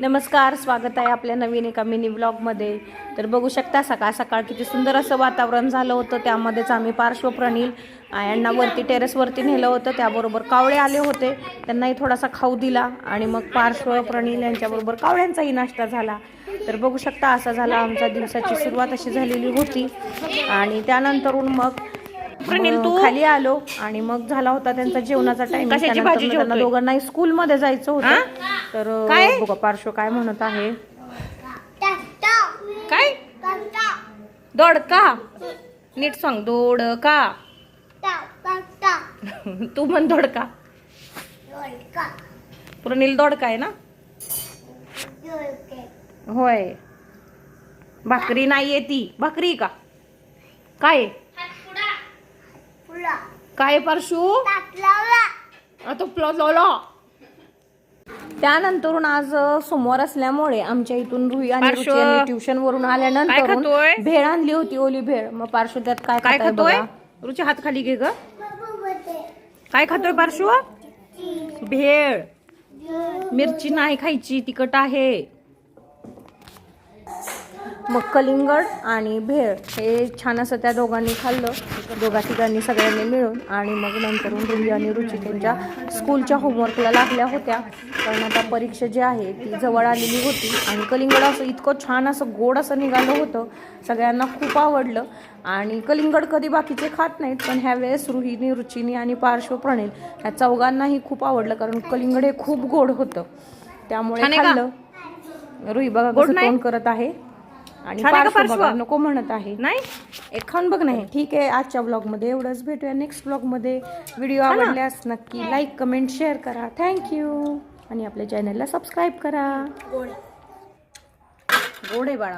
नमस्कार, स्वागत आहे आपल्या नवीन एका मिनी व्लॉगमध्ये. तर बघू शकता सकाळ सकाळ किती सुंदर असं वातावरण झालं होतं. त्यामध्येच आम्ही पार्श्व प्रणील यांना वरती टेरेसवरती नेलं होतं. त्याबरोबर कावळे आले होते, त्यांनाही थोडासा खाऊ दिला आणि मग पार्श्व प्रणील यांच्याबरोबर कावळ्यांचाही नाश्ता झाला. तर बघू शकता असा झाला आमच्या दिवसाची सुरुवात अशी झालेली होती. आणि त्यानंतरून मग प्रणील तू खाली आलो आणि मग झाला होता त्यांचा जेवणाचा टाइम. त्यांना दोघांनाही स्कूलमध्ये जायचं होतं. तर बघा पार्श्व काय म्हणत आहे. काय दोडका, नीट सांग. दोडका तू म्हण दोडका. प्रणील दोडका आहे ना. होय, भाकरी नाहीये ती. भाकरी का काय काय पार्शू आता प्लॉला. त्यानंतरून आज सोमवार असल्यामुळे आमच्या इथून रुई आणि ट्युशन वरून आल्यानंतर भेळ आणली होती, ओली भेळ. मग पार्शू त्यात काय काय खातोय. रुची हात खाली घे ग. काय खातोय पार्शू. भेळ. मिरची नाही खायची, तिखट आहे. मग कलिंगड आणि भेळ हे छान असं त्या दोघांनी खाल्लं, दोघा तिघांनी सगळ्यांनी मिळून. आणि मग नंतरून रुई आणि रुची त्यांच्या स्कूलच्या होमवर्कला लागल्या होत्या, कारण आता परीक्षा जी आहे ती जवळ आलेली होती. आणि कलिंगड असं इतकं छान असं गोड असं निघालं होतं, सगळ्यांना खूप आवडलं. आणि कलिंगड कधी बाकीचे खात नाहीत, पण ह्या वेळेस रुहीने, रुचीने आणि पार्श्व प्रणील ह्या चौघांनाही खूप आवडलं, कारण कलिंगड हे खूप गोड होतं. त्यामुळे खाल्लं. रुही बघा कसं तोंड करत आहे आणि पार्श्व बघा नको म्हणत आहे. नाही एक खाऊन बघ. नाही ठीक आहे. आजच्या ब्लॉगमध्ये एवढंच. भेटूया नेक्स्ट ब्लॉगमध्ये. व्हिडिओ आवडल्यास नक्की लाईक, कमेंट, शेअर करा. थँक्यू. आणि आपल्या चॅनलला सबस्क्राईब करा. गोड आहे बाळा.